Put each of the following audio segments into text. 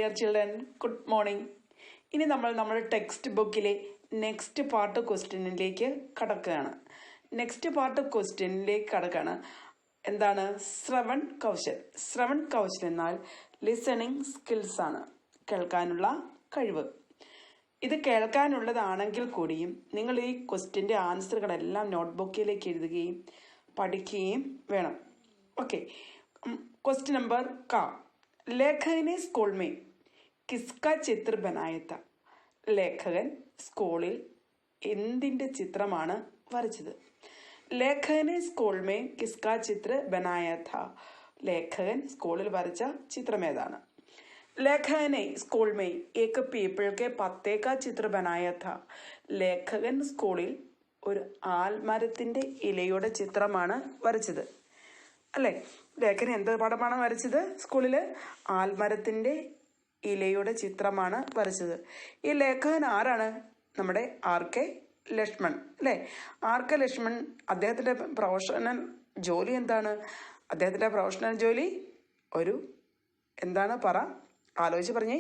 Dear children, good morning. ഇനി നമ്മുടെ text ബുക്കിലെ നെക്സ്റ്റ് പാർട്ട് ക്വസ്റ്റ്യനിലേക്ക് കടക്കുകയാണ്. എന്താണ്? ശ്രവൺ കൗശൽ. ശ്രവൺ കൗശൽ എന്നാൽ ലിസണിങ് സ്കിൽസ് ആണ്, കേൾക്കാനുള്ള കഴിവ്. ഇത് കേൾക്കാനുള്ളതാണെങ്കിൽ കൂടിയും നിങ്ങൾ ഈ ക്വസ്റ്റ്യൻ്റെ ആൻസറുകളെല്ലാം നോട്ട്ബുക്കിലേക്ക് എഴുതുകയും പഠിക്കുകയും വേണം. ഓക്കെ, क्वेश्चन नंबर का लेखक ने स्कूल में किसका चित्र बनाया था? ലേഖകൻ സ്കൂളിൽ എന്തിൻ്റെ ചിത്രമാണ് വരച്ചത്? ലേഖകനെ സ്കൂൾ മേ കിസ്കാ ചിത്ര ബനായ ഥാ. ലേഖകൻ സ്കൂളിൽ വരച്ച ചിത്രം ഏതാണ്? ലേഖകനെ സ്കൂൾ മേ ഏക പീപ്പിൾ കെ പത്തേ കാ ചിത്ര ബനായ ഥാ. ലേഖകൻ സ്കൂളിൽ ഒരു ആൽമരത്തിൻ്റെ ഇലയുടെ ചിത്രമാണ് വരച്ചത്. അല്ലേ? ലേഖകൻ എന്ത് പടമാണ് വരച്ചത്? സ്കൂളിൽ ആൽമരത്തിൻ്റെ ഇലയുടെ ചിത്രമാണ് വരച്ചത്. ഈ ലേഖകൻ ആരാണ്? നമ്മുടെ R.K. ലക്ഷ്മൺ. അല്ലേ? R.K. ലക്ഷ്മൺ അദ്ദേഹത്തിൻ്റെ പ്രൊഫഷണൽ ജോലി എന്താണ്? അദ്ദേഹത്തിൻ്റെ പ്രൊഫഷണൽ ജോലി എന്താണ്? ആലോചിച്ച് പറഞ്ഞേ.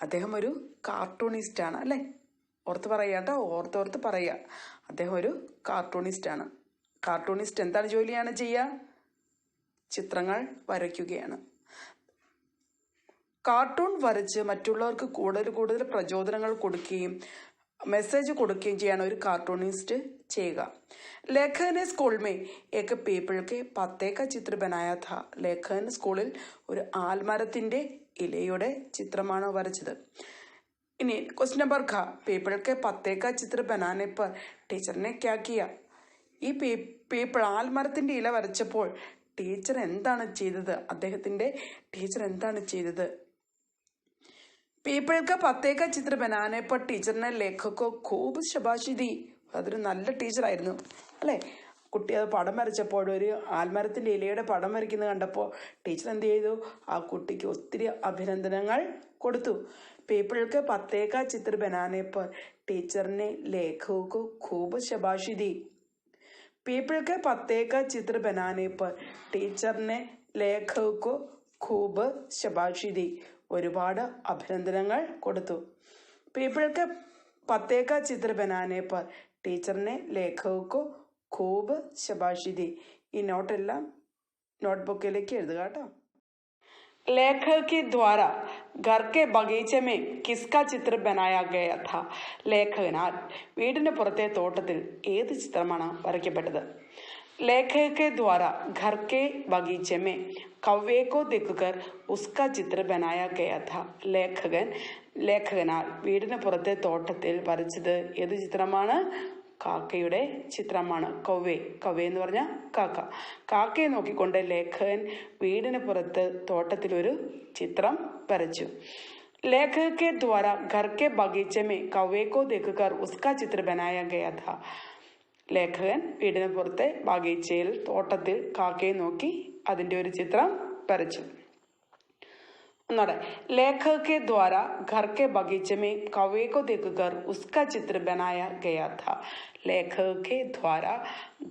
അദ്ദേഹം ഒരു കാർട്ടൂണിസ്റ്റാണ്. അല്ലേ? ഓർത്ത് പറയുക കേട്ടോ, ഓർത്ത് പറയുക. അദ്ദേഹം ഒരു കാർട്ടൂണിസ്റ്റാണ്. കാർട്ടൂണിസ്റ്റ് എന്താണ് ജോലിയാണ് ചെയ്യുക? ചിത്രങ്ങൾ വരയ്ക്കുകയാണ്. കാർട്ടൂൺ വരച്ച് മറ്റുള്ളവർക്ക് കൂടുതൽ പ്രചോദനങ്ങൾ കൊടുക്കുകയും മെസ്സേജ് കൊടുക്കുകയും ചെയ്യാണ് ഒരു കാർട്ടൂണിസ്റ്റ് ചെയ്യുക. ലേഖകനെ സ്കൂൾ മേ ഏക പീപ്പിൾക്ക് പത്തേക്ക ചിത്ര ബനായ ഥാ. ലേഖകൻ സ്കൂളിൽ ഒരു ആൽമരത്തിൻ്റെ ഇലയുടെ ചിത്രമാണ് വരച്ചത്. ഇനി ക്വസ്റ്റ്യൻ നമ്പർ ഖ, പീപ്പിൾക്ക് പത്തേക്ക ചിത്ര ബനാനെ പർ ടീച്ചറിനെ ക്യാ കിയ. ഈ പീപ്പിൾ ആൽമരത്തിൻ്റെ ഇല വരച്ചപ്പോൾ ടീച്ചർ എന്താണ് ചെയ്തത്? ടീച്ചർ എന്താണ് ചെയ്തത്? പീപ്പിൾക്ക് പത്തേക്ക ചിത്ര ബനാനെ പർ ടീച്ചറിനെ ലേഖകോ ഖൂബ് ശബാശി ദി. അതൊരു നല്ല ടീച്ചറായിരുന്നു. അല്ലേ? കുട്ടി അത് പടം വരച്ചപ്പോൾ, ഒരു ആൽമരത്തിൻ്റെ ഇലയുടെ പടം വരയ്ക്കുന്നത് കണ്ടപ്പോൾ ടീച്ചർ എന്ത് ചെയ്തു? ആ കുട്ടിക്ക് ഒത്തിരി അഭിനന്ദനങ്ങൾ കൊടുത്തു. പീപ്പിൾക്ക് പത്തേക്ക ചിത്ര ബനാനെ പർ ടീച്ചറിനെ ലേഖകോ ഖൂബ് ശബാശി ദി. പീപ്പിൾക്ക് പത്തേക്ക ചിത്ര ബനാനെ പർ ടീച്ചറിനെ ലേഖകോ ഖൂബ് ശബാശി ദി. ഒരുപാട് അഭിനന്ദനങ്ങൾ കൊടുത്തു. പീപ്പിൾക്ക് പത്തേക്ക ചിത്ര ബനാനെ പർ ടീച്ചറിനെ ലേഖകോ ഖൂബ് ശബാശി ദി. ഈ നോട്ടെല്ലാം നോട്ട്ബുക്കിലേക്ക് എഴുതുക കേട്ടോ. लेखक के द्वारा घर के बगीचे में किसका चित्र बनाया गया था? ലേഖകനാൽ വീടിന് പുറത്തെ തോട്ടത്തിൽ ഏത് ചിത്രമാണ് വരയ്ക്കപ്പെട്ടത്? लेखक के द्वारा घर के बगीचे में कौवे को देखकर उसका चित्र बनाया गया था. ലേഖകനാൽ വീടിന് പുറത്തെ തോട്ടത്തിൽ വരച്ചത് ഏത് ചിത്രമാണ്? കാക്കയുടെ ചിത്രമാണ്. കൗവേ എന്ന് പറഞ്ഞാൽ കാക്ക. കാക്കയെ നോക്കിക്കൊണ്ട് ലേഖകൻ വീടിന് പുറത്ത് തോട്ടത്തിലൊരു ചിത്രം വരച്ചു. ലേഖക के द्वारा घर के बगीचे में कौवे को देखकर उसका चित्र बनाया गया था. ലേഖകൻ വീടിന് പുറത്തെ ബഗീച്ചയിൽ തോട്ടത്തിൽ കാക്കയെ നോക്കി അതിൻ്റെ ഒരു ചിത്രം വരച്ചു. लेखक के द्वारा घर के बगीचे में कौवे को देखकर उसका चित्र बनाया गया था. लेखक के द्वारा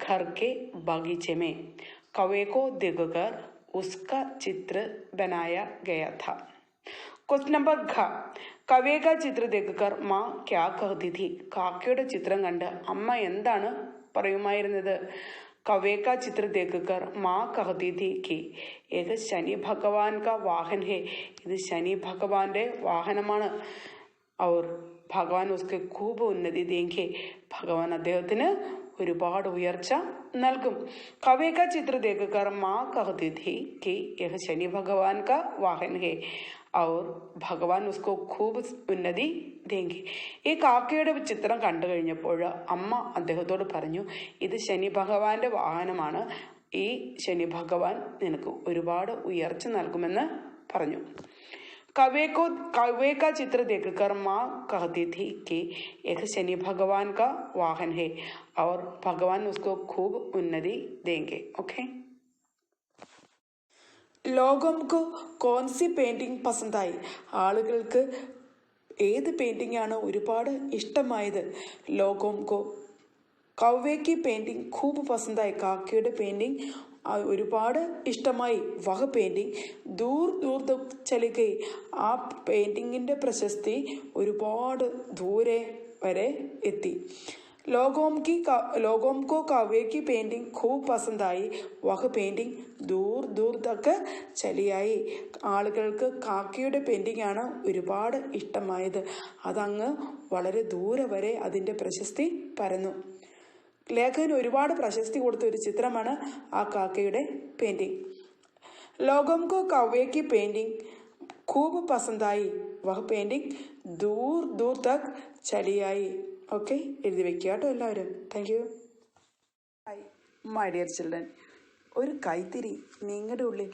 घर के बगीचे में कौवे को देखकर उसका चित्र बनाया गया था. क्वेश्चन नंबर ख, कौवे का चित्र देखकर माँ क्या कहती थी? കാക്കയുടെ ചിത്രം കണ്ട് അമ്മ എന്താണ് പറയുമായിരുന്നത്? कौवे का चित्र देखकर माँ कहती थी कि एक शनि भगवान का वाहन है. ഇത് ശനി ഭഗവാന്റെ വാഹനമാണ്. और ഭഗവാൻ उसके खूब उन्नति देंगे. ഭഗവാൻ അദ്ദേഹത്തിന് ഒരുപാട് ഉയർച്ച നൽകും. कौवे का चित्र देखकर माँ कहती थी कि यह शनि भगवान का वाहन है और ഭഗവാൻ उसको खूब ഉന്നതി देंगे. ഈ കാക്കയുടെ ചിത്രം കണ്ടു കഴിഞ്ഞപ്പോൾ അമ്മ അദ്ദേഹത്തോട് പറഞ്ഞു, ഇത് ശനി ഭഗവാന്റെ വാഹനമാണ്. ഈ ശനി ഭഗവാൻ നിനക്ക് ഒരുപാട് ഉയർച്ച നൽകുമെന്ന് പറഞ്ഞു. कौवे का चित्र देखकर माँ कहती थी कि यह शनि भगवान का वाहन है और भगवान उसको खूब उन्नति देंगे. ओके, लोगों को कौन सी पेंटिंग पसंद आई? ആളുകൾക്ക് ഏത് പെയിൻറ്റിംഗ് ആണ് ഒരുപാട് ഇഷ്ടമായത്? ലോഗോം കോ കൗവേ की पेंटिंग खूब पसंद आई. കാക്കയുടെ പെയിൻറ്റിംഗ് ഒരുപാട് ഇഷ്ടമായി വഹ പെയിൻറ്റിങ് ദൂർ ദൂർ തക് ചലി ഗയി. ആ പെയിൻറ്റിങ്ങിൻ്റെ പ്രശസ്തി ഒരുപാട് ദൂരെ വരെ എത്തി. लोगों को काव्य की पेंटिंग खूब पसंद आई. वह पेंटिंग ദൂർ ദൂർ തക്ക് ചലിയായി. ആളുകൾക്ക് കാക്കയുടെ പെയിൻറ്റിംഗ് ആണ് ഒരുപാട് ഇഷ്ടമായത്. അതങ്ങ് വളരെ ദൂരെ വരെ അതിൻ്റെ പ്രശസ്തി പരന്നു. ലേഖകന് ഒരുപാട് പ്രശസ്തി കൊടുത്ത ഒരു ചിത്രമാണ് ആ കാക്കയുടെ പെയിൻറ്റിംഗ്. ലോകം കോ കാവ്യ की पेंटिंग खूब पसंद आई. वह पेंटिंग दूर दूर तक चली आई. ഓക്കെ, എഴുതി വെക്കുക കേട്ടോ എല്ലാവരും. Thank you. Hi my dear children. ഒരു കൈത്തിരി നിങ്ങളുടെ ഉള്ളിൽ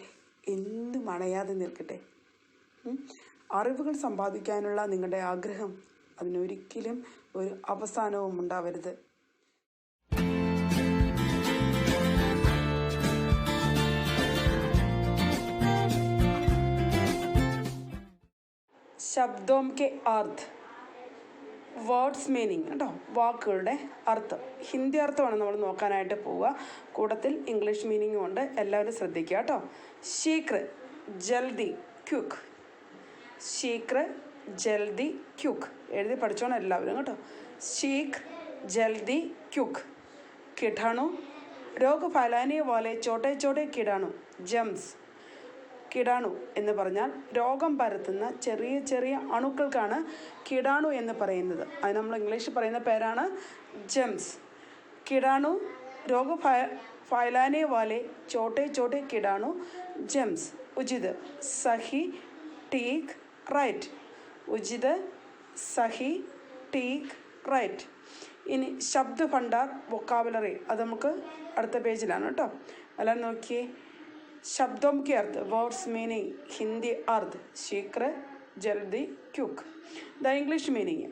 എന്നും അണയാതെ നിൽക്കട്ടെ. അറിവുകൾ സമ്പാദിക്കാനുള്ള നിങ്ങളുടെ ആഗ്രഹം അതിനൊരിക്കലും ഒരു അവസാനവും ഉണ്ടാവരുത്. ശബ്ദോം കെ അർത്ഥ്, വേർഡ്സ് മീനിങ് കേട്ടോ, വാക്കുകളുടെ അർത്ഥം. ഹിന്ദി അർത്ഥമാണ് നമ്മൾ നോക്കാനായിട്ട് പോവുക. കൂട്ടത്തിൽ ഇംഗ്ലീഷ് മീനിങ്ങും ഉണ്ട്. എല്ലാവരും ശ്രദ്ധിക്കുക കേട്ടോ. ശീഘ്ര, ജൽദി, ക്യുക്ക്. ശീഘ്ര, ജൽദി, ക്യുക്ക്. എഴുതി പഠിച്ചോണം എല്ലാവരും കേട്ടോ. ശീഘ്ര, ജൽദി, ക്യുക്ക്. കിടാണു, രോഗ ഫൈലാനെ വാലെ ചോട്ടെ ചോട്ടെ കിടാണു, ജംസ്. കിടാണു എന്ന് പറഞ്ഞാൽ രോഗം പരത്തുന്ന ചെറിയ ചെറിയ അണുക്കൾക്കാണ് കിടാണു എന്ന് പറയുന്നത്. അത് നമ്മൾ ഇംഗ്ലീഷിൽ പറയുന്ന പേരാണ് ജെംസ്. കിടാണു, രോഗ ഫൈലാനെ വാലെ ചോട്ടെ ചോട്ടെ കിടാണു, ജെംസ്. ഉചിത്, സഹി, ടീക്ക്, റൈറ്റ്. ഉചിത്, സഹി, ടീക്ക്, റൈറ്റ്. ഇനി ശബ്ദ ഭണ്ഡാർ വൊക്കാബുലറി, അത് നമുക്ക് അടുത്ത പേജിലാണ് കേട്ടോ. എല്ലാം നോക്കിയേ. शब्दों के अर्थ, वर्ड्स मीनिंग. हिंदी अर्थ शीघ्र, जल्दी, क्विक. द इंग्लिश मीनिंग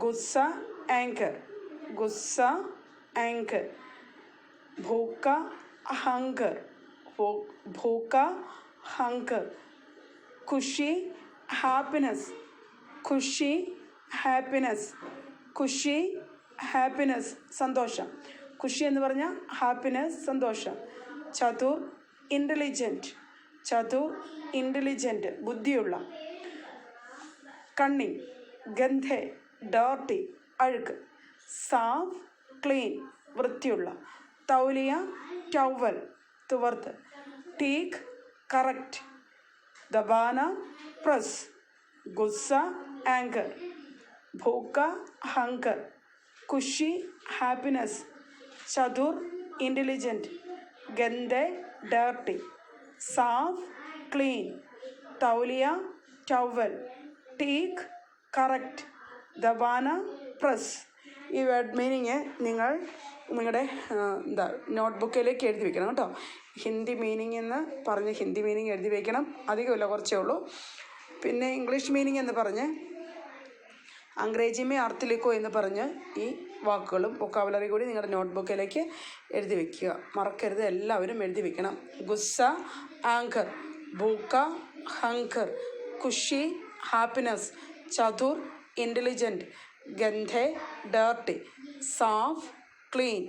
गुस्सा, एंकर. गुस्सा, एंकर. भूखा, हंगर. भूखा, हंगर. खुशी, हैप्पीनेस. खुशी, हैप्पीनेस. खुशी, हैप्पीनेस, സന്തോഷം. ഖുഷി എന്ന് പറഞ്ഞാൽ ഹാപ്പിനെസ്, സന്തോഷം. ചതുർ, ഇൻ്റലിജൻറ്റ്. ചതുർ, ഇൻ്റലിജൻറ്റ്, ബുദ്ധിയുള്ള. കണ്ണിങ്, ഗന്ധെ, ഡേർട്ടി, അഴുക്ക്. സാഫ്, ക്ലീൻ, വൃത്തിയുള്ള. തൗലിയ, ടവൽ, തുവർത്ത്. ടീക്ക്, കറക്റ്റ്. ദബാന, പ്രസ്. ഗുസ്സ, ആങ്കർ. ഭൂക്ക, ഹങ്കർ. ഖുഷി, ഹാപ്പിനെസ്. ചതുർ, ഇൻ്റലിജൻറ്റ്. ഗന്ധെ, ഡേർട്ടി. സാഫ്, ക്ലീൻ. തൗലിയ, ടവൽ. ടീക്ക്, കറക്റ്റ്. ദബാന, പ്രസ്. ഈ വേർഡ് മീനിങ് നിങ്ങൾ നിങ്ങളുടെ നോട്ട്ബുക്കിലേക്ക് എഴുതി വെക്കണം കേട്ടോ. ഹിന്ദി മീനിങ് എന്ന് പറഞ്ഞ് ഹിന്ദി മീനിങ് എഴുതി വയ്ക്കണം. അധികമില്ല, കുറച്ചേ ഉള്ളൂ. പിന്നെ ഇംഗ്ലീഷ് മീനിങ് എന്ന് പറഞ്ഞ് അംഗ്രേജിമേ അർത്ഥലിക്കോ എന്ന് പറഞ്ഞ് ഈ വാക്കുകളും വൊക്കാബുലറി കൂടി നിങ്ങളുടെ നോട്ട്ബുക്കിലേക്ക് എഴുതി വയ്ക്കുക. മറക്കരുത്, എല്ലാവരും എഴുതി വയ്ക്കണം. ഗുസ്സ, ആങ്കർ. ഭൂക്ക, ഹങ്കർ. ഖുഷി, ഹാപ്പിനെസ്. ചതുർ, ഇൻ്റലിജൻറ്റ്. ഗന്ധെ, ഡേർട്ടി. സാഫ്, ക്ലീൻ.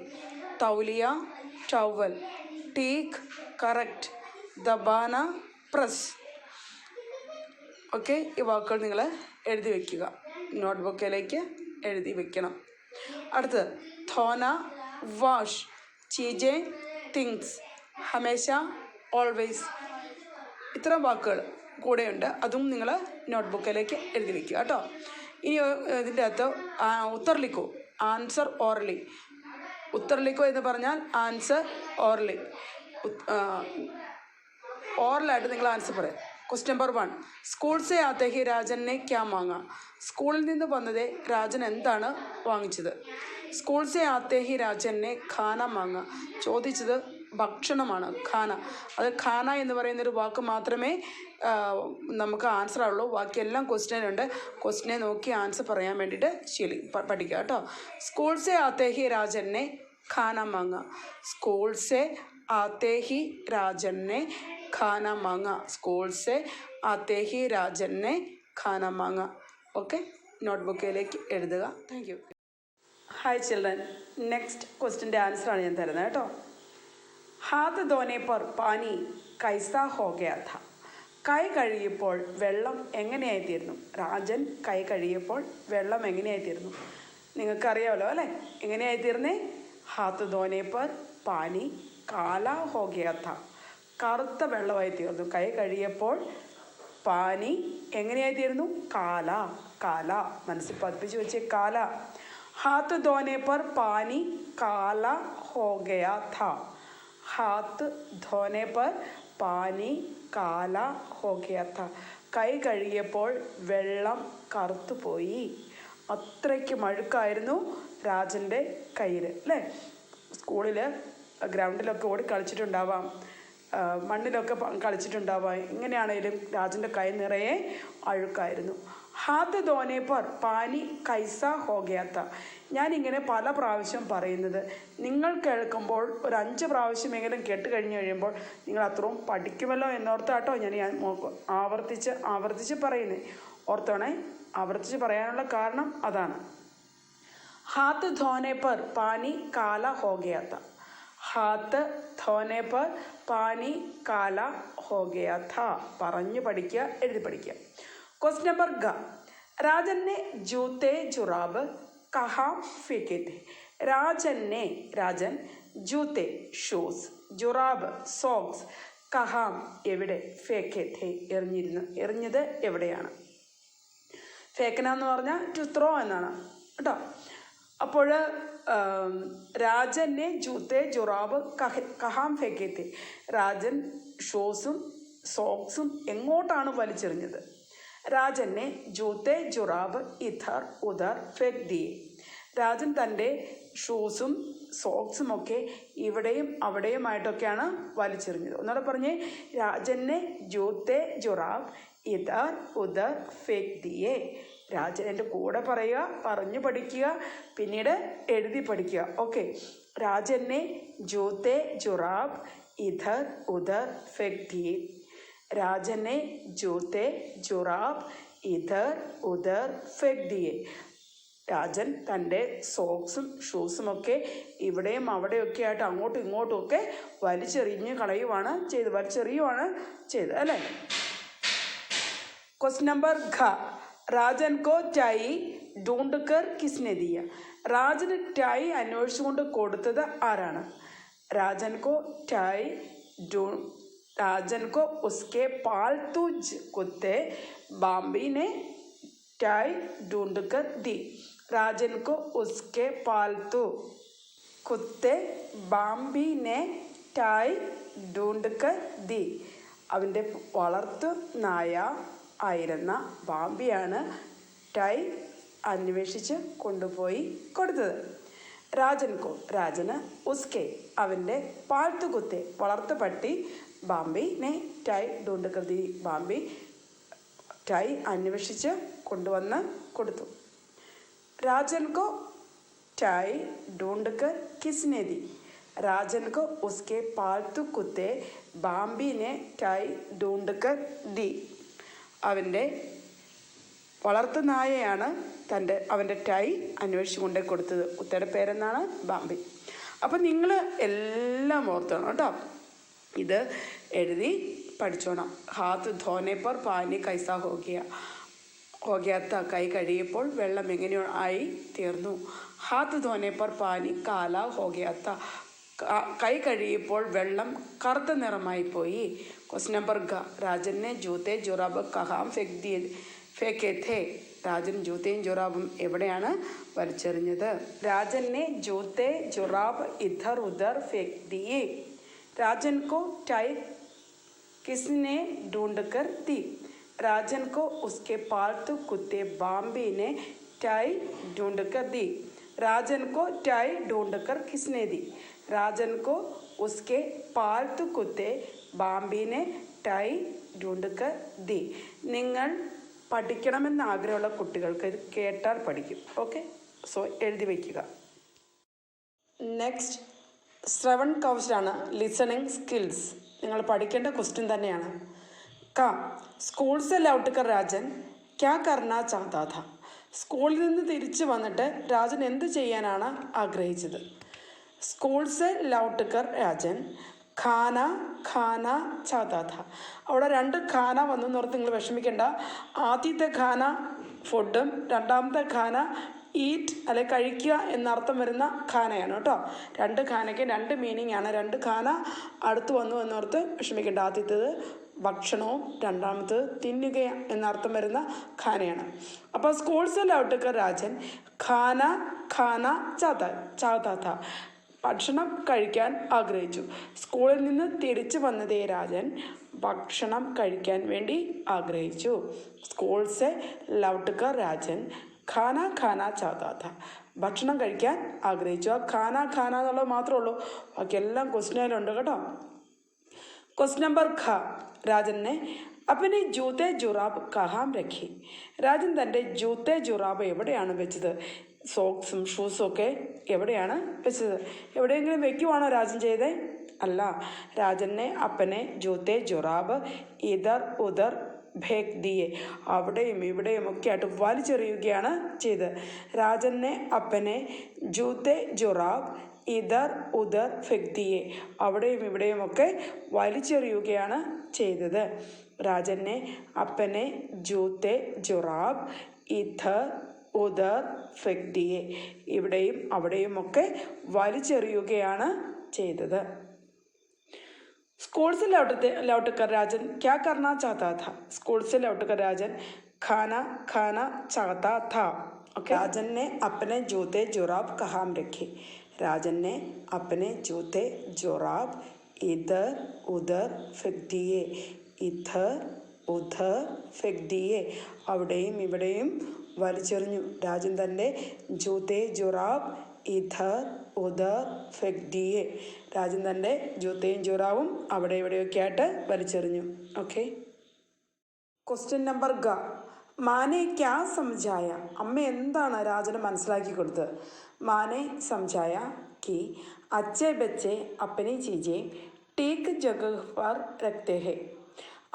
തൗലിയ, ടവൽ. ടീക്ക്, കറക്റ്റ്. ദബാന, പ്രസ്. ഓക്കെ, ഈ വാക്കുകൾ നിങ്ങൾ എഴുതി വയ്ക്കുക. നോട്ട്ബുക്കിലേക്ക് എഴുതി വയ്ക്കണം. അടുത്തത് ധോന, വാഷ്. ചീജെ, തിങ്സ്. ഹമേശ, ഓൾവേസ്. ഇത്തരം വാക്കുകൾ കൂടെയുണ്ട്. അതും നിങ്ങൾ നോട്ട്ബുക്കിലേക്ക് എഴുതി വയ്ക്കുക കേട്ടോ. ഇനി ഇതിൻ്റെ അകത്ത് ഉത്തർലിക്കോ, ആൻസർ ഓർലി. ഉത്തർലിക്കോ എന്ന് പറഞ്ഞാൽ ആൻസർ ഓർലി. ഓറലായിട്ട് നിങ്ങൾ ആൻസർ പറയാം. ക്വസ്റ്റ്യൻ നമ്പർ 1, സ്കൂൾ സെ ആത്തെ ഹി രാജനെ ക്യാ മാങ്ങ. സ്കൂളിൽ നിന്ന് വന്നത് രാജൻ എന്താണ് വാങ്ങിച്ചത്? സ്കൂൾ സെ ആത്തെ ഹി രാജനെ ഖാന മാങ്ങ. ചോദിച്ചത് ഭക്ഷണമാണ്, ഖാന. അത് ഖാന എന്ന് പറയുന്നൊരു വാക്ക് മാത്രമേ നമുക്ക് ആൻസർ ആവുള്ളൂ. ബാക്കിയെല്ലാം ക്വസ്റ്റ്യനുണ്ട്. ക്വസ്റ്റ്യനെ നോക്കി ആൻസർ പറയാൻ വേണ്ടിയിട്ട് പഠിക്കുക കേട്ടോ. സ്കൂൾ സെ ആത്തെ ഹി രാജനെ ഖാന മാങ്ങ. സ്കൂൾ സെ ആത്തെ ഹി രാജനെ ഖാന മാങ്ങ. സ്കൂൾ സെ ആത്തെ ഹി രാജനെ ഖാന മാങ്ങ. ഓക്കെ, നോട്ട്ബുക്കിലേക്ക് എഴുതുക. Thank you. Hi children, next ക്വസ്റ്റ്യൻ്റെ ആൻസറാണ് ഞാൻ തരുന്നത് കേട്ടോ. ഹാത്ത് ധോനെ പർ പാനി കൈസാ ഹോ ഗയാ ഥാ. കൈ കഴുകിയപ്പോൾ വെള്ളം എങ്ങനെയായിത്തീർന്നു? രാജൻ കൈ കഴുകിയപ്പോൾ വെള്ളം എങ്ങനെയായിത്തീർന്നു? നിങ്ങൾക്കറിയാമല്ലോ അല്ലേ? എങ്ങനെയായിത്തീർന്നേ? ഹാത്ത് ധോനെ പർ പാനി കാല ഹോ ഗയാ ഥാ. കറുത്ത വെള്ളമായി തീർന്നു. കൈ കഴുകിയപ്പോൾ പാനി എങ്ങനെയായിത്തീർന്നു? കാല. കാല മനസ്സിൽ പതിപ്പിച്ച് വെച്ച് കാല. ഹാത്ത് ധോനെ പർ പാനി കാല ഹോ ഗയാ ഥാ. ഹാത്ത് ധോനെ പർ പാനി കാല ഹോ ഗയാ ഥാ. കൈ കഴുകിയപ്പോൾ വെള്ളം കറുത്തുപോയി. അത്രയ്ക്ക് മഴുക്കായിരുന്നു രാജൻ്റെ കയ്യിൽ അല്ലേ? സ്കൂളിൽ ഗ്രൗണ്ടിലൊക്കെ ഓടി കളിച്ചിട്ടുണ്ടാവാം, മണ്ണിലൊക്കെ കളിച്ചിട്ടുണ്ടാവാം. എങ്ങനെയാണേലും രാജൻ്റെ കൈ നിറയെ അഴുക്കായിരുന്നു. ഹാത്ത് ധോനെ പർ പാനി കൈസാ ഹോ ഗയാ ഥാ. ഞാനിങ്ങനെ പല പ്രാവശ്യം പറയുന്നത് നിങ്ങൾ കേൾക്കുമ്പോൾ ഒരു 5 പ്രാവശ്യമെങ്കിലും കേട്ട് കഴിഞ്ഞ് കഴിയുമ്പോൾ നിങ്ങൾ അത്രയും പഠിക്കുമല്ലോ എന്നോർത്താട്ടോ ഞാൻ ആവർത്തിച്ച് പറയുന്നത്. ഓർത്തോണേ, ആവർത്തിച്ച് പറയാനുള്ള കാരണം അതാണ്. ഹാത്ത് ധോനെ പർ പാനി കാല ഹോ ഗയാ ഥാ. ഹാത്ത് ധോനെ പർ പാനി കാല ഹോ ഗയാ ഥാ. പറഞ്ഞു പഠിക്കുക, എഴുതി പഠിക്കുക. क्वेश्चन नंबर ग. राजन ने जूते जुराब कहाँ फेंके थे? രാജൻ ജൂത്തെ ഷൂസ്, ജുറാബ് സോക്സ്, കഹാം എവിടെ, ഫേക്കെ ഥേ എറിഞ്ഞത് എവിടെയാണ്? ഫേക്കന എന്ന് പറഞ്ഞാൽ ടു ത്രോ എന്നാണ് കേട്ടോ. അപ്പോൾ രാജനെ ജൂത്തെ ജുറാബ് കഹാം ഫേക്കെ ഥേ. രാജൻ ഷൂസും സോക്സും എങ്ങോട്ടാണ് വലിച്ചെറിഞ്ഞത്? രാജനെ ജൂത്തെ ജുറാബ് ഇധർ ഉധർ ഫേക് ദിയെ. രാജൻ തൻ്റെ ഷൂസും സോക്സും ഒക്കെ ഇവിടെയും അവിടെയുമായിട്ടൊക്കെയാണ് വലിച്ചെറിഞ്ഞത്. ഒന്നുകൂടെ പറഞ്ഞേ. രാജനെ ജൂത്തെ ജുറാബ് ഇധർ ഉധർ ഫേക് ദിയെ. രാജൻ എൻ്റെ കൂടെ പറയുക, പറഞ്ഞു പഠിക്കുക, പിന്നീട് എഴുതി പഠിക്കുക. ഓക്കെ. രാജനെ ജൂത്തെ ജുറാബ് ഇധർ ഉധർ ഫേക് ദിയെ. രാജനെ ജൂത്തെ ജുറാബ് ഇധർ ഉധർ ഫേക് ദിയെ. രാജൻ തൻ്റെ സോക്സും ഷൂസുമൊക്കെ ഇവിടെയും അവിടെയൊക്കെ ആയിട്ട് അങ്ങോട്ടും ഇങ്ങോട്ടും ഒക്കെ വലിച്ചെറിയുവാണ് ചെയ്തത് അല്ലേ? ക്വസ്റ്റ്യൻ നമ്പർ ഘ. രാജൻ കോ ടൈ ഡൂണ്ട് കർ കിസ്നെ ദിയ. രാജന് ടൈ അന്വേഷിച്ചുകൊണ്ട് കൊടുത്തത് ആരാണ്? രാജൻ को उसके पालतू कुत्ते बाम्बी ने टाई ढूंढ कर दी. राजन को उसके पालतू कुत्ते ബാംബി ने टाई ढूंढ कर दी. അവൻ്റെ വളർത്തു നായ ആയിരുന്ന ബാംബിയാണ് ടൈ അന്വേഷിച്ച് കൊണ്ടുപോയി കൊടുത്തത്. രാജന് ഉസ്കെ അവൻ്റെ പാൽത്തു കുത്തെ വളർത്തു പട്ടി ബാംബി നെ ടൈ ഡൂണ്ട് കർ ദി. ബാംബി ടൈ അന്വേഷിച്ച് കൊണ്ടുവന്ന് കൊടുത്തു. രാജൻ കോ ടൈ ഡൂണ്ട് കർ കിസ്നെ ദി. രാജൻ കോ ഉസ്കെ പാൽത്തു കുത്തെ ബാംബി നെ ടൈ ഡൂണ്ട് കർ ദി. അവൻ്റെ വളർത്തു നായയാണ് അവൻ്റെ ടൈ അന്വേഷിച്ച് കൊണ്ടേ കൊടുത്തത്. കുത്തയുടെ പേരെന്നാണ്? ബാംബി. അപ്പം നിങ്ങൾ എല്ലാം ഓർത്തോണം കേട്ടോ. ഇത് എഴുതി പഠിച്ചോണം. ഹാത്ത് ധോനെ പർ പാനി കൈസാ ഹോ ഗയാ ഥാ. കൈ കഴുകിയപ്പോൾ വെള്ളം എങ്ങനെ ആയി തീർന്നു? ഹാത്ത് ധോനെ പർ പാനി കാല ഹോ ഗയാ ഥാ. കൈ കഴുകിയപ്പോൾ വെള്ളം കറുത്ത നിറമായി പോയി. Question number ഘ. രാജനെ ജൂത്തെ ജുറാബ് കഹാം ഫേകെ ഥേ. രാജൻ ജൂത്തയും ജുറാബും എവിടെയാണ് വലിച്ചെറിഞ്ഞത്? രാജനെ ജൂത്തെ ജുറാബ് ഇധർ ഉധർ ഫേക് ദിയെ. राजन को टाई किसने ढूंढ कर दी? राजन को उसके पालतू कुत्ते बाम्बी ने टाई ढूंढ कर दी. राजन को टाई ढूंढ कर किसने दी? राजन को उसके पालतू कुत्ते बाम्बी ने टाई ढूंढ कर दी. നിങ്ങൾ പഠിക്കണമെന്ന് ആഗ്രഹമുള്ള കുട്ടികൾക്ക് ഇത് കേട്ടാൽ പഠിക്കും. ഓക്കെ. സോ എഴുതി വയ്ക്കുക. നെക്സ്റ്റ് ശ്രവൺ കൗശലാണ് ലിസണിങ് സ്കിൽസ്. നിങ്ങൾ പഠിക്കേണ്ട ക്വസ്റ്റ്യൻ തന്നെയാണ്. സ്കൂൾ से लौट कर രാജൻ क्या करना चाहता था? സ്കൂളിൽ നിന്ന് തിരിച്ചു വന്നിട്ട് രാജൻ എന്ത് ചെയ്യാനാണ് ആഗ്രഹിച്ചത്? സ്കൂൾ से लौट कर രാജൻ ഖാന ഖാന ചാത്താ ഥ. അവിടെ രണ്ട് ഖാന വന്നു ഓർത്ത് നിങ്ങൾ വിഷമിക്കേണ്ട. ആദ്യത്തെ ഖാന ഫുഡും രണ്ടാമത്തെ ഖാന ഈറ്റ് അല്ലെ കഴിക്കുക എന്നർത്ഥം വരുന്ന ഖാനയാണ് കേട്ടോ. രണ്ട് ഖാനയ്ക്ക് രണ്ട് മീനിങ് ആണ്. രണ്ട് ഖാന അടുത്ത് വന്നു എന്നോർത്ത് വിഷമിക്കേണ്ട. ആദ്യത്തേത് ഭക്ഷണവും രണ്ടാമത്തേത് തിന്നുക എന്നർത്ഥം വരുന്ന ഖാനയാണ്. അപ്പോൾ സ്കൂൾസ് ലൗട്ടക്ക രാജൻ ഖാന ഖാന ചാത്താ ഥ. ഭക്ഷണം കഴിക്കാൻ ആഗ്രഹിച്ചു. സ്കൂളിൽ നിന്ന് തിരിച്ചു വന്നതേ രാജൻ ഭക്ഷണം കഴിക്കാൻ വേണ്ടി ആഗ്രഹിച്ചു. സ്കൂൾസെ ലൗട്ടക്ക രാജൻ ഖാന ഖാന ചാത്താ ഥ. ഭക്ഷണം കഴിക്കാൻ ആഗ്രഹിച്ചു. ആ ഖാന ഖാന എന്നുള്ളത് മാത്രമേ ഉള്ളൂ, ബാക്കിയെല്ലാം ക്വസ്റ്റ്യനിലുണ്ട് കേട്ടോ. क्वेश्चन नंबर ख. राजन ने अपने जूते जुराब कहाँ रखी. രാജൻ തൻ്റെ ജൂത്തെ ജുറാബ് എവിടെയാണ് വെച്ചത്? സോക്സും ഷൂസും ഒക്കെ എവിടെയാണ് വെച്ചത്? എവിടെയെങ്കിലും വെക്കുവാണോ രാജൻ ചെയ്തേ? അല്ല. രാജനെ അപ്പനെ ജൂത്തെ ജുറാബ് ഇധർ ഉധർ ഫേക് ദിയെ. അവിടെയും ഇവിടെയും ഒക്കെ ആയിട്ട് വലിച്ചെറിയുകയാണ് ചെയ്തത്. രാജനെ അപ്പനെ ജൂത്തെ ജുറാബ് ഇധർ ഉധർ ഫേക് ദിയെ. അവിടെയും ഇവിടെയും ഒക്കെ വലിച്ചെറിയുകയാണ് ചെയ്തത്. രാജനെ അപ്പനെ ജൂത്തെ ജുറാബ് ഇധർ ഉധർ ഫേക് ദിയെ. ഇവിടെയും അവിടെയും ഒക്കെ വലിച്ചെറിയുകയാണ് ചെയ്തത്. स्कूल से लौटकर राजन क्या करना चाहता था? स्कूल से लौटकर राजन खाना खाना चाहता था. ओके. राजन ने अपने जूते जुराब कहाँ रखे. राजन ने अपने जूते जुराब इधर उधर फेंक दिए. इधर उधर फेंक दिए. അവിടെയും ഇവിടെയും വലിച്ചെറിഞ്ഞു. രാജൻ തൻ്റെ ജൂത്തെ ജുറാബ് ഇധർ ഉധർ ഫേക് ദിയെ. രാജൻ തൻ്റെ ജൂത്തയും ജുറാവും അവിടെ ഇവിടെയൊക്കെ ആയിട്ട് വലിച്ചെറിഞ്ഞു. ഓക്കെ. ക്വസ്റ്റ്യൻ നമ്പർ ഗ. മാനെ ക്യാ സംജായ. അമ്മ എന്താണ് രാജന് മനസ്സിലാക്കി കൊടുത്തത്? മാനെ സംജായ कि अच्छे बच्चे अपनी चीज़ें ठीक जगह पर रखते हैं.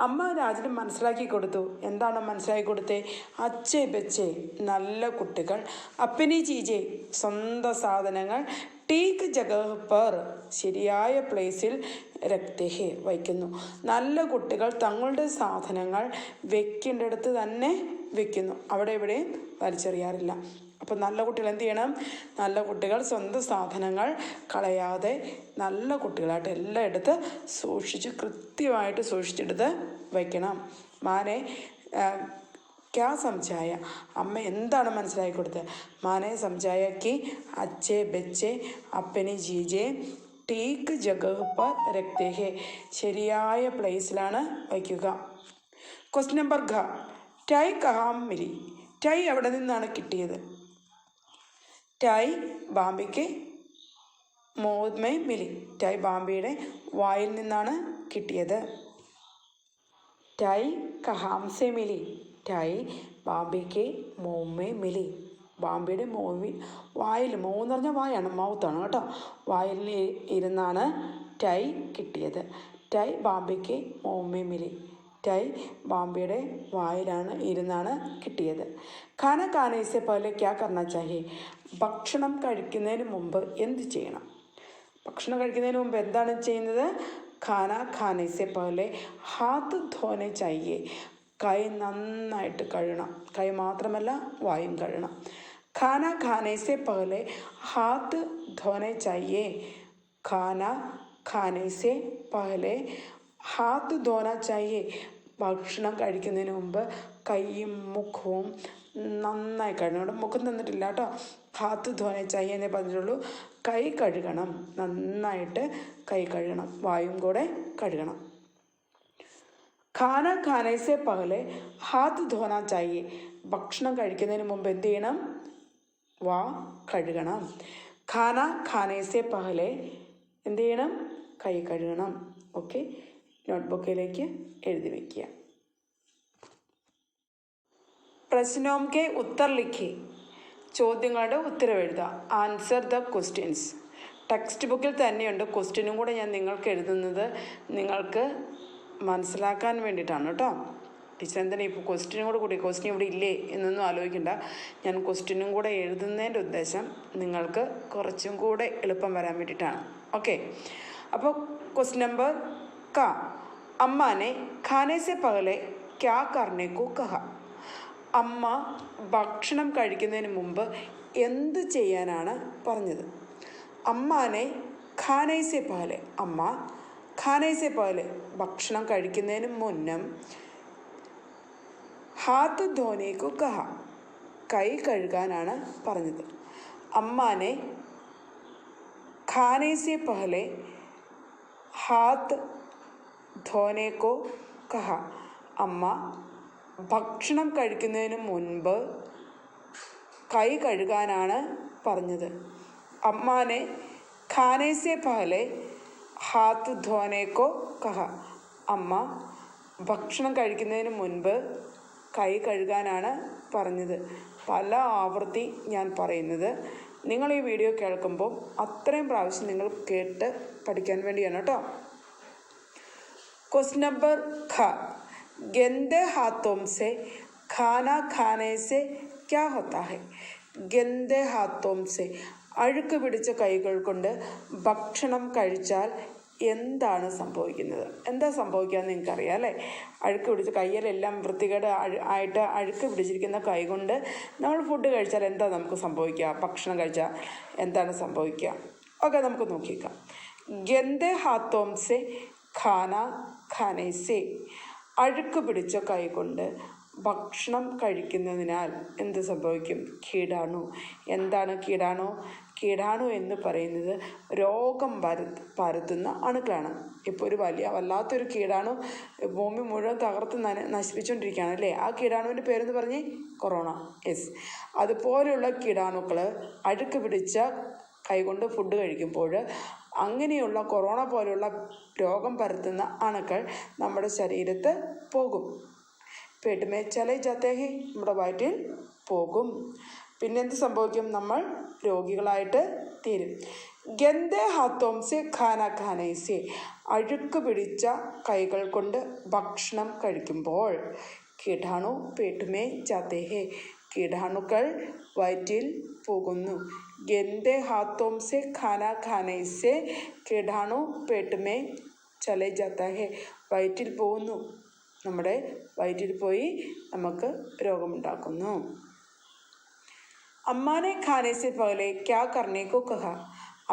അമ്മ രാജന് മനസ്സിലാക്കി കൊടുത്തു. എന്താണ് മനസ്സിലാക്കി കൊടുത്തേ? അച്ഛേ ബച്ചേ നല്ല കുട്ടികൾ, അപ്പനി ചീജെ സ്വന്തം സാധനങ്ങൾ, ടീക്ക് ജഗഹ് പർ ശരിയായ പ്ലേസിൽ രക്തഹെ വയ്ക്കുന്നു. നല്ല കുട്ടികൾ തങ്ങളുടെ സാധനങ്ങൾ വെക്കേണ്ടടുത്ത് തന്നെ വെക്കുന്നു, അവിടെ ഇവിടെയും വലിച്ചെറിയാറില്ല. അപ്പോൾ നല്ല കുട്ടികൾ എന്ത് ചെയ്യണം? നല്ല കുട്ടികൾ സ്വന്തം സാധനങ്ങൾ കളയാതെ നല്ല കുട്ടികളായിട്ട് എല്ലാം എടുത്ത് കൃത്യമായിട്ട് സൂക്ഷിച്ചെടുത്ത് വയ്ക്കണം. മാനെ ക്യാ സംജായ. അമ്മ എന്താണ് മനസ്സിലാക്കി കൊടുത്തത്? മാനെ സംജായ കി അച്ഛേ ബച്ചേ അപ്പനി ജീജെ ടീക്ക് ജഗഹ് പർ രഖ്തേ ഹെ. ശരിയായ പ്ലേസിലാണ് വയ്ക്കുക. ക്വസ്റ്റ്യൻ നമ്പർ ഘ. ടൈ കഹാം മിലി. ടൈ എവിടെ നിന്നാണ് കിട്ടിയത്? ടൈ ബാംബിക്ക് മോമേ മിലി. ടൈ ബാംബിയുടെ വായിൽ നിന്നാണ് കിട്ടിയത്. ടൈ കഹാംസെ മിലി. ടൈ ബാംബിക്ക് മോമേ മിലി. ബാംബിയുടെ വായിൽ, മോന്ന് പറഞ്ഞാൽ വായാണ്, മൗത്താണ് കേട്ടോ. വായിൽ ഇരുന്നാണ് ടൈ കിട്ടിയത്. ടൈ ബാംബിക്ക് മോമേ മിലി. ടൈ ബാംബിയുടെ വായിലാണ് ഇരുന്നാണ് കിട്ടിയത്. ഖാന ഖാനേസെ പോലെ ക്യാ കർണ ചാഹിയെ. ഭക്ഷണം കഴിക്കുന്നതിന് മുമ്പ് എന്ത് ചെയ്യണം? ഭക്ഷണം കഴിക്കുന്നതിന് മുമ്പ് എന്താണ് ചെയ്യുന്നത്? ഖാന ഖാനേസെ പോലെ ഹാത്ത് ധോനെ ചാഹിയെ. കൈ നന്നായിട്ട് കഴുകണം. കൈ മാത്രമല്ല വായും കഴുകണം. ഖാന ഖാനേസെ പോലെ ഹാത്ത് ധോനെ ചാഹിയെ. ഖാന ഖാനേസെ പോലെ ഹാത്ത് ധോന ചാഹിയെ. ഭക്ഷണം കഴിക്കുന്നതിന് മുമ്പ് കൈയും മുഖവും നന്നായി കഴുകണം. ഇവിടെ മുഖം തന്നിട്ടില്ല കേട്ടോ. ഹാത്ത് ധോന ചാഹിയെ എന്നേ പറഞ്ഞിട്ടുള്ളൂ. കൈ കഴുകണം, നന്നായിട്ട് കൈ കഴുകണം, വായും കൂടെ കഴുകണം. ഖാന ഖാനേസെ പഹലെ ഹാത്ത് ധോന ചാഹിയെ. ഭക്ഷണം കഴിക്കുന്നതിന് മുമ്പ് എന്ത് ചെയ്യണം? വാ കഴുകണം. ഖാന ഖാനേസെ പഹലെ എന്ത് ചെയ്യണം? കൈ കഴുകണം. ഓക്കെ. നോട്ട്ബുക്കിലേക്ക് എഴുതി വയ്ക്കുക. പ്രശ്നോം കെ ഉത്തർ ലിഖി. ചോദ്യങ്ങളുടെ ഉത്തരം എഴുതുക. Answer the questions. ടെക്സ്റ്റ് ബുക്കിൽ തന്നെയുണ്ട്. ക്വസ്റ്റ്യനും കൂടെ ഞാൻ നിങ്ങൾക്ക് എഴുതുന്നത് നിങ്ങൾക്ക് മനസ്സിലാക്കാൻ വേണ്ടിയിട്ടാണ് കേട്ടോ. ടീച്ചർ എന്തിനാ ഇപ്പോൾ ക്വസ്റ്റ്യനും കൂടി ക്വസ്റ്റ്യൻ ഇവിടെ ഇല്ലേ എന്നൊന്നും ആലോചിക്കണ്ട. ഞാൻ ക്വസ്റ്റ്യനും കൂടെ എഴുതുന്നതിൻ്റെ ഉദ്ദേശം നിങ്ങൾക്ക് കുറച്ചും കൂടെ എളുപ്പം വരാൻ വേണ്ടിയിട്ടാണ്. ഓക്കെ. അപ്പോൾ क्वेश्चन नंबर का अम्मा ने खाने से पहले क्या करने को कहा? അമ്മ ഭക്ഷണം കഴിക്കുന്നതിന് മുമ്പ് എന്ത് ചെയ്യാനാണ് പറഞ്ഞത്? അമ്മാനെ ഖാനൈസെ പഹലെ, അമ്മ ഖാനൈസെ പഹലെ ഭക്ഷണം കഴിക്കുന്നതിന് മുന്നം ഹാത്ത് ധോനേക്കു കഹ, കൈ കഴുകാനാണ് പറഞ്ഞത്. അമ്മാനെ ഖാനൈസെ പഹലെ ഹാത്ത് ധോനേക്കോ കഹ, അമ്മ ഭക്ഷണം കഴിക്കുന്നതിന് മുൻപ് കൈ കഴുകാനാണ് പറഞ്ഞത്. അമ്മാനെ ഖാനേസെ പഹലെ ഹാത്ത് ധോനേക്കോ കഹ, അമ്മ ഭക്ഷണം കഴിക്കുന്നതിന് മുൻപ് കൈ കഴുകാനാണ് പറഞ്ഞത്. പല ആവർത്തി ഞാൻ പറയുന്നത് നിങ്ങൾ ഈ വീഡിയോ കേൾക്കുമ്പോൾ അത്രയും പ്രാവശ്യം നിങ്ങൾ കേട്ട് പഠിക്കാൻ വേണ്ടിയാണ് കേട്ടോ. क्वेश्चन नंबर ख, गंदे हाथों से खाना खाने से क्या होता है? गंदे हाथों से, അഴുക്ക് പിടിച്ച കൈകൾ കൊണ്ട് ഭക്ഷണം കഴിച്ചാൽ എന്താണ് സംഭവിക്കുന്നത്? എന്താ സംഭവിക്കുക നിങ്ങൾക്കറിയാം അല്ലേ? അഴുക്ക് പിടിച്ച കയ്യിലെല്ലാം വൃത്തികേട് ആയിട്ട് അഴുക്ക് പിടിച്ചിരിക്കുന്ന കൈ കൊണ്ട് നമ്മൾ ഫുഡ് കഴിച്ചാൽ എന്താ നമുക്ക് സംഭവിക്കുക? ഭക്ഷണം കഴിച്ചാൽ എന്താണ് സംഭവിക്കുക? ഒക്കെ നമുക്ക് നോക്കിക്കാം. ഗന്ദേ ഹാത്തോം സെ ഖാന ഖാനേസെ, അഴുക്ക് പിടിച്ച കൈ കൊണ്ട് ഭക്ഷണം കഴിക്കുന്നതിനാൽ എന്ത് സംഭവിക്കും? കീടാണു. എന്താണ് കീടാണു? കീടാണു എന്ന് പറയുന്നത് രോഗം പരത്തുന്ന അണുക്കളാണ്. ഇപ്പോൾ ഒരു വല്ലാത്തൊരു കീടാണു ഭൂമി മുഴുവൻ തകർത്ത് നശിപ്പിച്ചുകൊണ്ടിരിക്കുകയാണ് അല്ലേ? ആ കീടാണുവിൻ്റെ പേരെന്ന് പറഞ്ഞ് കൊറോണ. യെസ്, അതുപോലെയുള്ള കീടാണുക്കൾ അഴുക്ക് പിടിച്ച കൈകൊണ്ട് ഫുഡ് കഴിക്കുമ്പോൾ അങ്ങനെയുള്ള കൊറോണ പോലെയുള്ള രോഗം പരത്തുന്ന അണുക്കൾ നമ്മുടെ ശരീരത്ത് പോകും. പേട്ടുമേ ചലേ ജാത്തേഹി, നമ്മുടെ വയറ്റിൽ പോകും. പിന്നെന്ത് സംഭവിക്കും? നമ്മൾ രോഗികളായിട്ട് തീരും. ഗന്ദേ ഹാത്തോം സെ ഖാന ഖാനൈസെ, അഴുക്ക് പിടിച്ച കൈകൾ കൊണ്ട് ഭക്ഷണം കഴിക്കുമ്പോൾ കീടാണു പേട്ടുമേ ജാത്തേഹെ, കീടാണുക്കൾ വയറ്റിൽ പോകുന്നു. ഗന്ദേ ഹാത്തോം സെ ഖാന ഖാനൈസെ കീടാണു പേട്ടുമേ ചലേ ജാത്താ ഹെ, വയറ്റിൽ പോകുന്നു. നമ്മുടെ വയറ്റിൽ പോയി നമുക്ക് രോഗമുണ്ടാക്കുന്നു. അമ്മാനെ ഖാനെ സെ പഹലെ ക്യാ കർനെ കോ കഹ,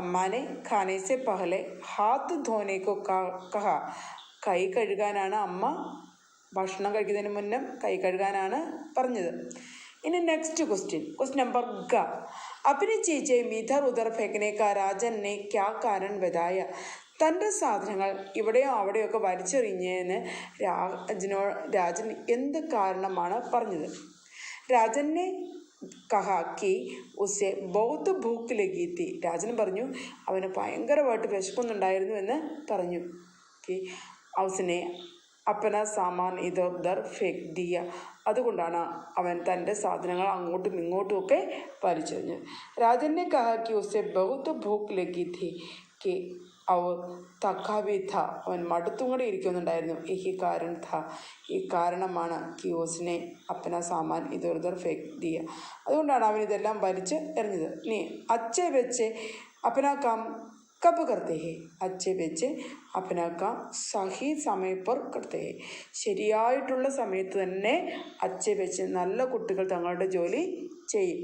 അമ്മാനെ ഖാനെ സെ പഹലെ ഹാത്ത് ധോനെ കോ കഹ, കൈ കഴുകാനാണ് അമ്മ ഭക്ഷണം കഴിക്കുന്നതിന് മുന്നേ കൈ കഴുകാനാണ് പറഞ്ഞത്. ഇനി നെക്സ്റ്റ് ക്വസ്റ്റ്യൻ, ക്വസ്റ്റ്യൻ നമ്പർ ഗ, अपनी चीजें इधर उधर फेंकने का राजन ने क्या कारण बताया? തൻ്റെ സാധനങ്ങൾ ഇവിടെയോ അവിടെയൊക്കെ വലിച്ചെറിഞ്ഞതിന് രാജൻ എന്ത് കാരണമാണ് പറഞ്ഞത്? രാജനെ കഹാ കി ഉസെ ബഹുത് ഭൂക്ക് ലഗി തി, രാജൻ പറഞ്ഞു അവന് ഭയങ്കരമായിട്ട് വിശക്കുന്നുണ്ടായിരുന്നു എന്ന് പറഞ്ഞു. ഉസ്നെ അപ്പന സാമാൻ ഇധർ ഉധർ ഫേക് ദിയ, അതുകൊണ്ടാണ് അവൻ തൻ്റെ സാധനങ്ങൾ അങ്ങോട്ടും ഇങ്ങോട്ടും ഒക്കെ വലിച്ചെറിഞ്ഞു. രാജനെ കഹാ കി ഉസെ ബഹുത് ഭൂക്ക് ലഗി തി കി അവർ തക്കാവി ഥ, അവൻ മടുത്തും കൂടെ ഇരിക്കുന്നുണ്ടായിരുന്നു. യഹി കാരൺ ഥ, ഈ കാരണമാണ് കി ഉസ്നെ അപ്പന സാമാൻ ഇധർ ഉധർ ഫേക് ദിയ, അതുകൊണ്ടാണ് അവൻ ഇതെല്ലാം വലിച്ച് എറിഞ്ഞത്. നീ അച്ഛെ വെച്ച് അപ്പന കാം കബ് കർത്തേ ഹെ, അച്ഛെ വെച്ച് അപ്പന കാം സഹി സമയ പർ കർത്തേ ഹെ, ശരിയായിട്ടുള്ള സമയത്ത് തന്നെ അച്ഛെ വെച്ച് നല്ല കുട്ടികൾ തങ്ങളുടെ ജോലി ചെയ്യും.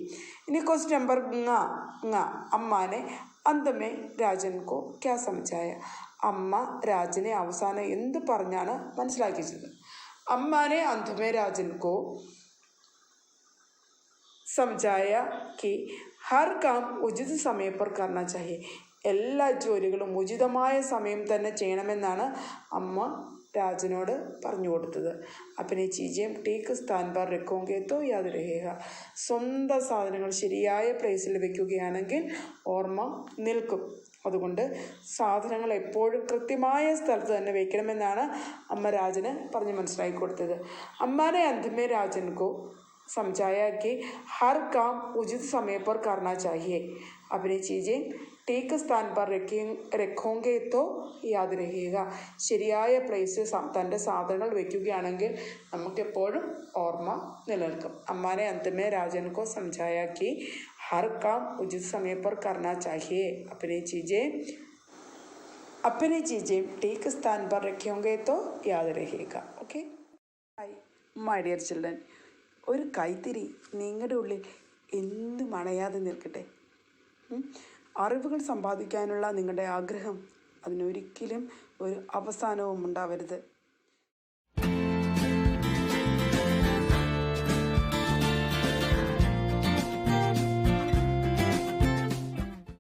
ഇനി ക്വസ്റ്റ്യൻ നമ്പർ ങ, അമ്മാനെ അന്തമേ രാജൻ കോ ക്യാ സമझായ, അമ്മ രാജനെ അവസാനം എന്ത് പറഞ്ഞാണ് മനസ്സിലാക്കിച്ചത്? അമ്മാനെ അന്തമേ രാജൻ കോ സമझായ കി ഹർ കാം ഉചിത സമയ പർ കർണ ചാഹിയെ, എല്ലാ ജോലികളും ഉചിതമായ സമയം തന്നെ ചെയ്യണമെന്നാണ് അമ്മ രാജനോട് പറഞ്ഞു കൊടുത്തത്. അപ്പനെ ചീജയും ടീക്ക് സ്ഥാൻ പർ രഖോങ്കെ തോ യാദ് രഹേഗ, സ്വന്തം സാധനങ്ങൾ ശരിയായ പ്ലേസിൽ വെക്കുകയാണെങ്കിൽ ഓർമ്മ നിൽക്കും. അതുകൊണ്ട് സാധനങ്ങൾ എപ്പോഴും കൃത്യമായ സ്ഥലത്ത് തന്നെ വയ്ക്കണമെന്നാണ് അമ്മ രാജന് പറഞ്ഞ് മനസ്സിലാക്കി കൊടുത്തത്. അമ്മാനെ അന്തമേ രാജൻ കോ समझाया कि हर काम उचित समय पर करना चाहिए, अपनी चीज़ें ठीक स्थान पर रखोगे तो യാദ് രഹേഗ, ശരിയായ പ്ലേസിൽ തൻ്റെ സാധനങ്ങൾ വയ്ക്കുകയാണെങ്കിൽ നമുക്കെപ്പോഴും ഓർമ്മ നിലനിൽക്കും. അമ്മാനെ അന്തമേ രാജൻ കോ സമझाया कि हर काम उचित समय पर करना चाहिए, अपनी चीज़ें अपने चीज़ें ठीक स्थान पर रखोगे तो याद रहेगा. Okay. Hi my dear children, ഒരു കൈത്തിരി നിങ്ങളുടെ ഉള്ളിൽ എന്തും അണയാതെ നിൽക്കട്ടെ. അറിവുകൾ സമ്പാദിക്കാനുള്ള നിങ്ങളുടെ ആഗ്രഹം അതിനൊരിക്കലും ഒരു അവസാനവും ഉണ്ടാവരുത്.